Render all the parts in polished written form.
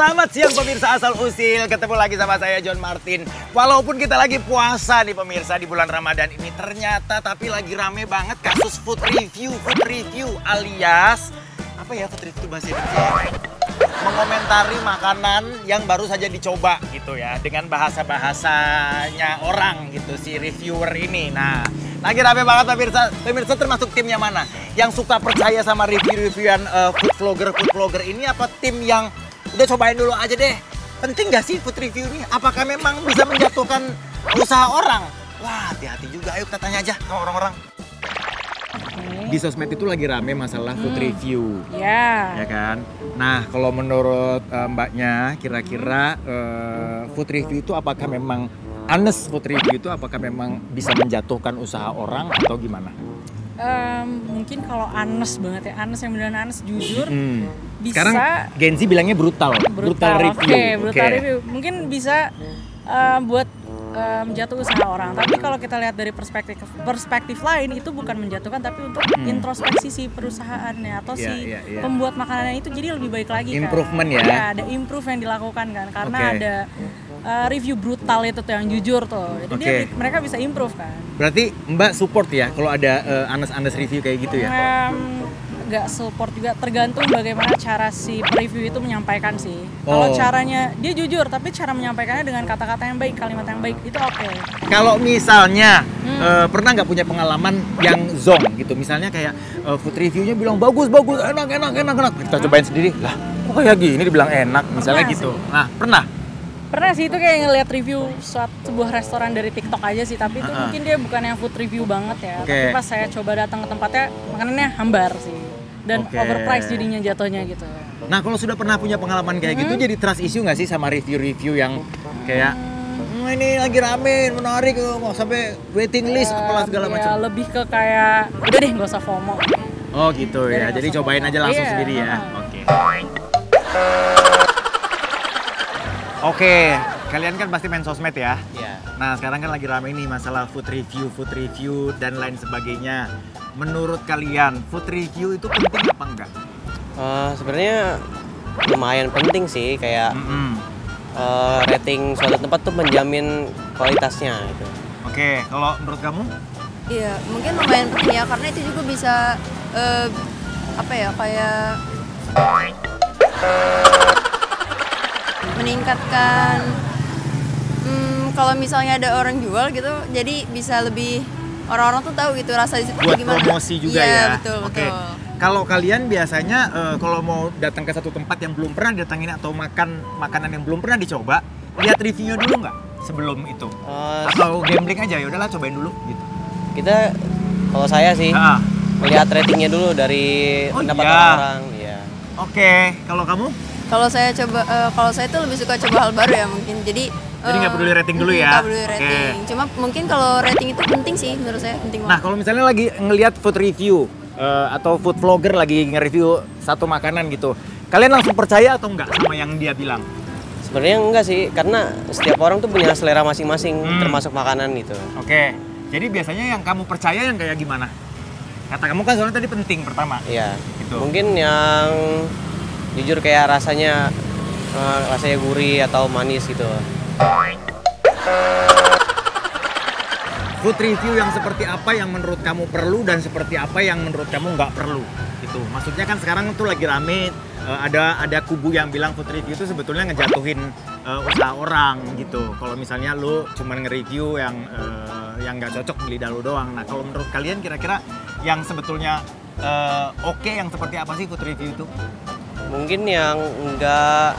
Selamat siang pemirsa asal usil, ketemu lagi sama saya John Martin. Walaupun kita lagi puasa nih pemirsa di bulan Ramadan ini, ternyata tapi lagi rame banget kasus food review alias apa ya, food review bahasa Indonesia? Mengomentari makanan yang baru saja dicoba gitu ya, dengan bahasanya orang gitu si reviewer ini. Nah, lagi rame banget pemirsa termasuk timnya mana? Yang suka percaya sama review-reviewan food vlogger ini, apa tim yang udah cobain dulu aja deh? Penting gak sih food review ini? Apakah memang bisa menjatuhkan usaha orang? Wah, hati-hati juga, ayo kita tanya aja sama orang-orang. Di sosmed itu lagi rame masalah food review, ya kan? Nah, kalau menurut mbaknya, kira-kira food review itu apakah memang honest, food review itu apakah memang bisa menjatuhkan usaha orang atau gimana? Mungkin kalau honest banget ya, honest yang benar-benar honest, jujur, bisa. Sekarang Gen Z bilangnya brutal review. Brutal review. Mungkin bisa buat menjatuh usaha orang. Tapi kalau kita lihat dari perspektif lain, itu bukan menjatuhkan, tapi untuk introspeksi si perusahaannya atau pembuat makanannya itu jadi lebih baik lagi. Improvement kan? ya. Ada improve yang dilakukan kan, karena ada review brutal itu tuh yang jujur tuh. Jadi mereka bisa improve kan. Berarti Mbak support ya kalau ada honest review kayak gitu ya? Nggak support juga, tergantung bagaimana cara si review itu menyampaikan sih. Kalau caranya dia jujur tapi cara menyampaikannya dengan kata-kata yang baik, kalimat yang baik, itu oke. Kalau misalnya pernah nggak punya pengalaman yang zonk gitu, misalnya kayak food reviewnya bilang bagus, enak, kita cobain sendiri, lah kok kayak gini dibilang enak misalnya gitu. Nah, pernah sih, itu kayak ngeliat review sebuah restoran dari TikTok aja sih, tapi itu mungkin dia bukan yang food review banget ya. Tapi pas saya coba datang ke tempatnya, makanannya hambar sih. Dan overpriced jadinya jatuhnya gitu. Nah, kalau sudah pernah punya pengalaman kayak gitu, jadi trust issue nggak sih sama review-review yang kayak ini lagi rame, menarik, mau sampai waiting list apalah segala macam. Lebih ke kayak udah deh nggak usah FOMO. Oh gitu ya, jadi cobain aja langsung sendiri ya. Oke, kalian kan pasti main sosmed ya? Iya. Nah, sekarang kan lagi rame nih masalah food review dan lain sebagainya. Menurut kalian, food review itu penting apa enggak? Sebenarnya lumayan penting sih, kayak rating suatu tempat tuh menjamin kualitasnya gitu. Oke, kalau menurut kamu? Iya, mungkin lumayan penting ya, karena itu juga bisa kayak meningkatkan kalau misalnya ada orang jual gitu, jadi bisa lebih orang-orang tuh tahu gitu rasa di situ gimana. Buat promosi juga ya. Iya, betul. Kalau kalian biasanya kalau mau datang ke satu tempat yang belum pernah datangin atau makan makanan yang belum pernah dicoba, lihat reviewnya dulu nggak sebelum itu? Atau gambling aja, ya udahlah cobain dulu gitu. Kita, kalau saya sih melihat ratingnya dulu dari pendapat orang. Iya. Oke, kalau kamu? Kalau saya tuh lebih suka coba hal baru ya mungkin. Jadi nggak peduli rating dulu ya? Nggak peduli rating. Cuma mungkin kalau rating itu penting sih menurut saya, penting banget. Nah, kalau misalnya lagi ngelihat food review atau food vlogger lagi nge-review satu makanan gitu, kalian langsung percaya atau enggak sama yang dia bilang? Sebenarnya enggak sih, karena setiap orang tuh punya selera masing-masing termasuk makanan gitu. Oke, jadi biasanya yang kamu percaya yang kayak gimana? Kata kamu kan soalnya tadi penting pertama. Iya. Gitu. Mungkin yang jujur kayak rasanya gurih atau manis gitu. Food review yang seperti apa yang menurut kamu perlu dan seperti apa yang menurut kamu nggak perlu gitu. Maksudnya kan sekarang tuh lagi rame, ada kubu yang bilang food review itu sebetulnya ngejatuhin usaha orang gitu. Kalau misalnya lu cuman nge-review yang nggak cocok beli dalu doang. Nah, kalau menurut kalian kira-kira yang sebetulnya oke yang seperti apa sih food review itu? Mungkin yang enggak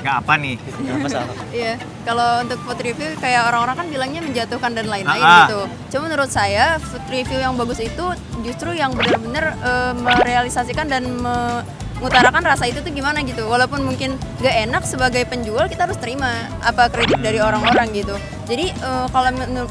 nggak apa nih? Nggak masalah. Iya, kalau untuk food review kayak orang-orang kan bilangnya menjatuhkan dan lain-lain gitu. Cuma menurut saya food review yang bagus itu justru yang benar-benar merealisasikan dan mengutarakan rasa itu tuh gimana gitu. Walaupun mungkin nggak enak, sebagai penjual kita harus terima apa kritik dari orang-orang gitu. Jadi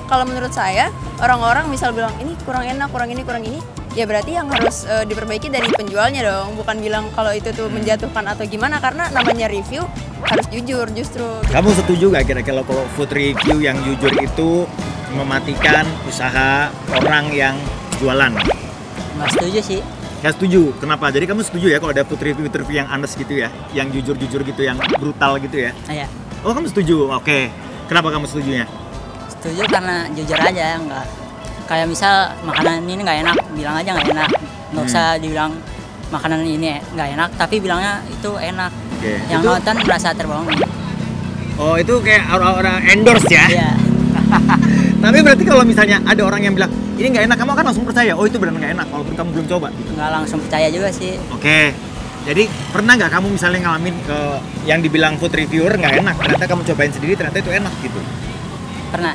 kalau menurut saya orang-orang misal bilang ini kurang enak, kurang ini, ya berarti yang harus diperbaiki dari penjualnya dong, bukan bilang kalau itu tuh menjatuhkan atau gimana, karena namanya review harus jujur justru. Kamu setuju gak kira-kira kalau food review yang jujur itu mematikan usaha orang yang jualan? Nggak setuju sih. Nggak setuju. Kenapa? Jadi kamu setuju ya kalau ada food review yang honest gitu ya, yang jujur-jujur gitu, yang brutal gitu ya? Iya. Oh, kamu setuju? Oke. Kenapa kamu setujunya? Setuju karena jujur aja, nggak kayak misal makanan ini nggak enak, bilang aja nggak enak. Nggak usah dibilang makanan ini nggak enak, tapi bilangnya itu enak. Oke. Yang Itu... nonton merasa terbohongi. Oh, itu kayak orang-orang endorse ya? Iya. Tapi berarti kalau misalnya ada orang yang bilang ini nggak enak, kamu akan langsung percaya, oh itu benar nggak enak walaupun kamu belum coba gitu? Nggak langsung percaya juga sih. Oke, jadi pernah nggak kamu misalnya ngalamin yang dibilang food reviewer nggak enak, ternyata kamu cobain sendiri ternyata itu enak gitu? Pernah.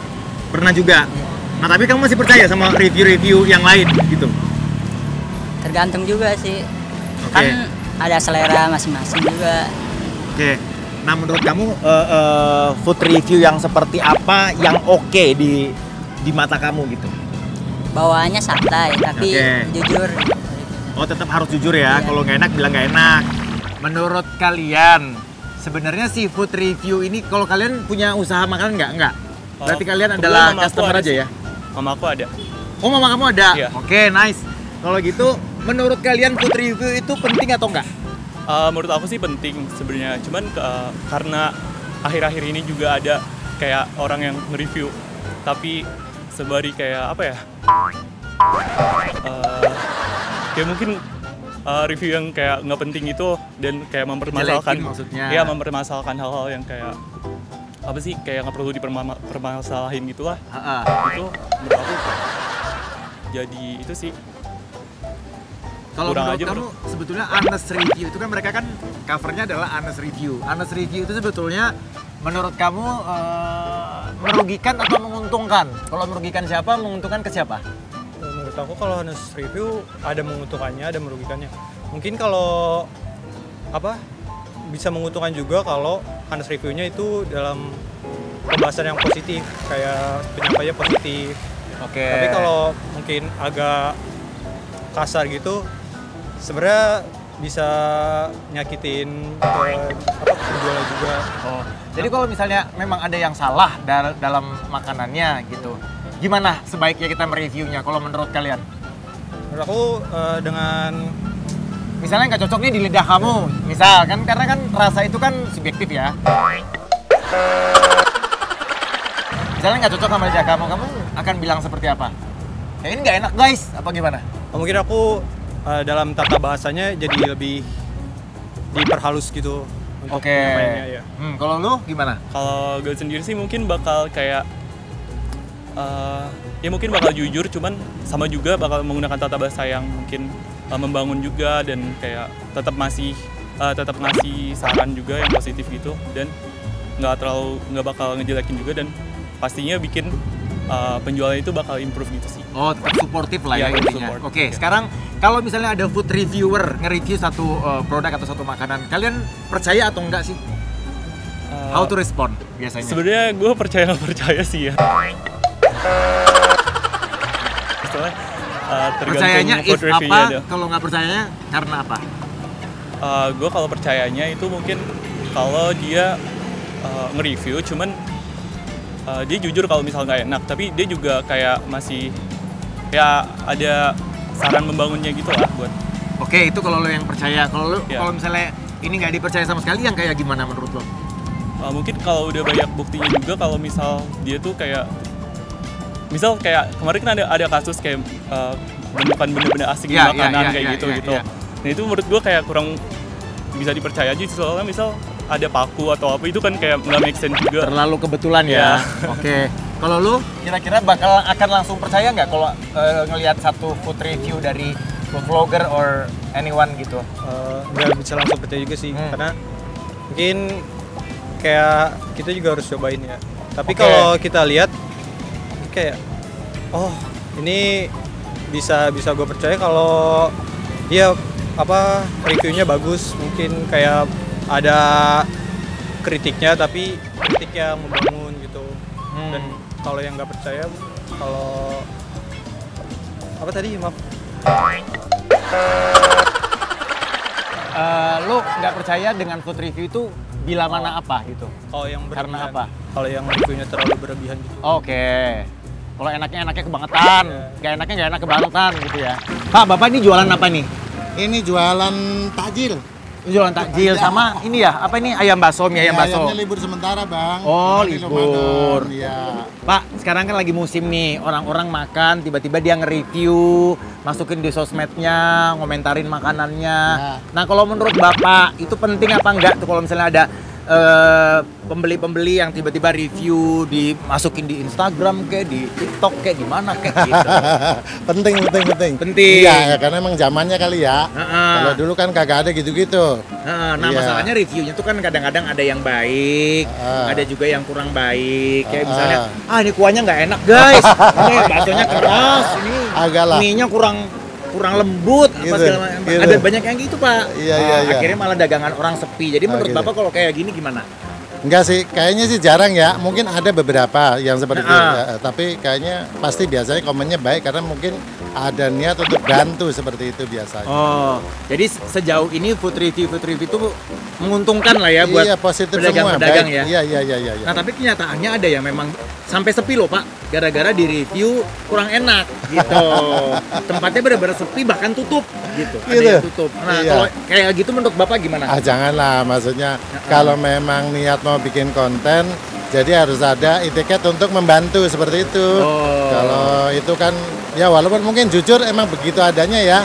Pernah juga? Iya. Nah tapi kamu masih percaya sama review-review yang lain gitu? Tergantung juga sih. Oke. Kan ada selera masing-masing juga. Oke. Nah menurut kamu food review yang seperti apa yang oke di mata kamu gitu? Bawaannya santai tapi jujur. Oh tetap harus jujur ya, Iya. kalau nggak enak bilang nggak enak. Menurut kalian sebenarnya si food review ini kalau kalian punya usaha makanan nggak? Enggak. Berarti kalian adalah customer aja ya? Mama aku ada. Oh mama kamu ada? Iya. Oke nice. Kalau gitu menurut kalian food review itu penting atau enggak? Menurut aku sih penting sebenarnya. Cuman karena akhir-akhir ini juga ada kayak orang yang nge-review tapi sebari kayak apa ya? Kayak mungkin review yang kayak nggak penting itu dan kayak mempermasalahkan, Jelekin maksudnya. ya mempermasalahkan hal-hal yang kayak apa sih kayak nggak perlu dipermasalahin gitulah. Itu menurut aku jadi itu sih. Kalau Kurang menurut aja, kamu sebetulnya honest review itu kan mereka kan covernya adalah honest review. Honest review itu sebetulnya menurut kamu merugikan atau menguntungkan? Kalau merugikan siapa, menguntungkan ke siapa? Menurut aku kalau honest review ada menguntungkannya, ada merugikannya. Mungkin kalau bisa menguntungkan juga kalau honest reviewnya itu dalam pembahasan yang positif, kayak penyampaiannya positif. Oke. Tapi kalau mungkin agak kasar gitu, sebenarnya bisa nyakitin penjualnya juga. Oh, jadi kalau misalnya memang ada yang salah dalam makanannya gitu, gimana sebaiknya kita mereviewnya kalau menurut kalian? Menurut aku dengan Misalnya nggak cocok nih di lidah kamu, misal kan karena kan rasa itu kan subjektif ya. Misalnya nggak cocok sama lidah kamu, kamu akan bilang seperti apa? Ya ini nggak enak guys, apa gimana? mungkin aku dalam tata bahasanya jadi lebih diperhalus gitu untuk Oke. penyampaiannya, ya. Kalau lu gimana? Kalau gue sendiri sih mungkin bakal kayak ya mungkin bakal jujur, cuman sama juga bakal menggunakan tata bahasa yang mungkin membangun juga dan kayak tetap ngasih saran juga yang positif gitu dan nggak bakal ngejelekin juga dan pastinya bikin penjualan itu bakal improve gitu sih. Oh, tetap suportif lah ya, Iya, intinya. support. Oke, Iya. sekarang kalau misalnya ada food reviewer nge-review satu produk atau satu makanan, kalian percaya atau enggak sih? How to respond biasanya? Sebenarnya gue percaya nggak percaya sih ya. Soalnya tergantung Percayanya food if reviewnya apa, ada. kalau nggak percayanya karena apa? Gue kalau percayanya itu mungkin kalau dia nge-review cuman dia jujur kalau misal nggak enak, tapi dia juga kayak masih ya ada saran membangunnya gitu lah buat. Oke, itu kalau lo yang percaya. Kalau lo Iya. kalau misalnya ini nggak dipercaya sama sekali, yang kayak gimana menurut lo? Mungkin kalau udah banyak buktinya juga kalau misal dia tuh kayak misal kayak kemarin kan ada kasus kayak menemukan benda-benda asing di Iya, makanan iya, kayak iya, gitu iya, gitu. iya. Nah itu menurut gue kayak kurang bisa dipercaya aja soalnya misal ada paku atau apa itu kan kayak nggak make sense juga. Terlalu kebetulan ya. Iya. Oke. Kalau lu kira-kira akan langsung percaya nggak kalau ngelihat satu food review dari vlogger or anyone gitu? Nggak bisa langsung percaya juga sih, karena mungkin kayak kita juga harus cobain ya. Tapi Oke. kalau kita lihat kayak oh ini bisa gue percaya kalau dia reviewnya bagus, mungkin kayak ada kritiknya tapi kritik yang membangun gitu. Dan kalau yang nggak percaya, kalau apa tadi maaf? Lu nggak percaya dengan food review itu bila mana apa gitu? Kalau yang berlebihan. Karena apa? Kalau yang reviewnya terlalu berlebihan gitu. Oke. Kalau enaknya kebangetan, nggak enak kebangetan gitu ya. Pak, Bapak ini jualan apa nih? Ini jualan takjil. Jualan takjil sama ini ya, apa ini ayam bakso, mie ayam bakso. Ayamnya libur sementara, Bang. Oh, Nanti libur. Iya. Pak, sekarang kan lagi musim nih, orang-orang makan, tiba-tiba dia nge-review, masukin di sosmednya, ngomentarin makanannya. Nah, kalau menurut Bapak, itu penting apa enggak tuh kalau misalnya ada pembeli-pembeli yang tiba-tiba review dimasukin di Instagram kayak di TikTok kayak di mana kayak gitu. penting. Penting. Iya, karena emang zamannya kali ya. Kalau dulu kan kagak ada gitu-gitu. Nah, masalahnya reviewnya tuh kan kadang-kadang ada yang baik, ada juga yang kurang baik. Kayak misalnya, ini kuahnya nggak enak guys, ini baksonya keras, ini mie-nya kurang lembut, apa gitu, segala macam. gitu. Ada banyak yang gitu, Pak. Iya. Akhirnya malah dagangan orang sepi. Jadi menurut gitu. Bapak kalau kayak gini gimana? Enggak sih, kayaknya sih jarang ya. Mungkin ada beberapa yang seperti itu. Ya, tapi kayaknya pasti biasanya komennya baik karena mungkin ada niat untuk bantu seperti itu biasanya. Oh, jadi sejauh ini food review itu menguntungkan lah ya buat pedagang-pedagang ya. Iya. Nah, tapi kenyataannya ada yang memang sampai sepi loh, Pak. Gara-gara di review kurang enak gitu. Tempatnya benar-benar sepi bahkan tutup gitu. Ada yang tutup. Nah, kalau kayak gitu menurut Bapak gimana? Janganlah, maksudnya kalau memang niat mau bikin konten, jadi harus ada etiket untuk membantu seperti itu. Kalau itu kan ya walaupun mungkin jujur emang begitu adanya ya.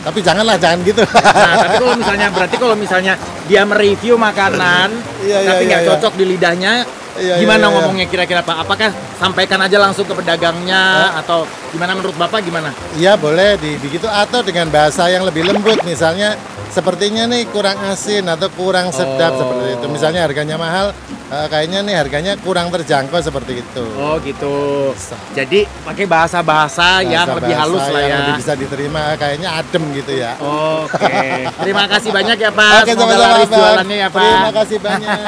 Tapi jangan gitu. Nah, tapi berarti kalau misalnya dia mereview makanan tapi nggak cocok di lidahnya, gimana ngomongnya kira-kira Pak? Apakah sampaikan aja langsung ke pedagangnya atau gimana menurut Bapak gimana? Iya boleh begitu atau dengan bahasa yang lebih lembut, misalnya sepertinya nih kurang asin atau kurang sedap seperti itu. Misalnya harganya mahal, kayaknya nih harganya kurang terjangkau seperti itu. Oh gitu. Jadi pakai bahasa-bahasa yang lebih halus lah ya. Yang lebih bisa diterima, kayaknya adem gitu ya. Oke. Terima kasih banyak ya Pak. Semoga laris jualannya ya Pak. Terima kasih banyak.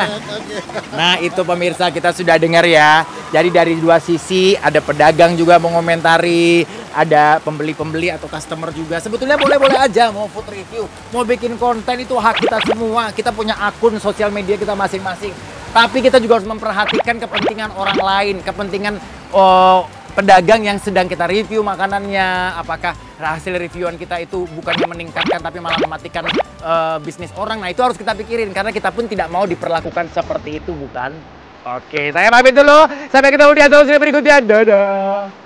Nah itu pemirsa kita sudah dengar ya. Jadi dari dua sisi ada pedagang juga mengomentari, ada pembeli-pembeli atau customer juga. Sebetulnya boleh-boleh aja mau food review, mau bikin konten itu hak kita semua. Kita punya akun sosial media kita masing-masing. Tapi kita juga harus memperhatikan kepentingan orang lain, kepentingan pedagang yang sedang kita review makanannya. Apakah hasil reviewan kita itu bukannya meningkatkan tapi malah mematikan bisnis orang. Nah itu harus kita pikirin karena kita pun tidak mau diperlakukan seperti itu, bukan? Oke, saya pamit dulu. Sampai ketemu di episode berikutnya. Dadah.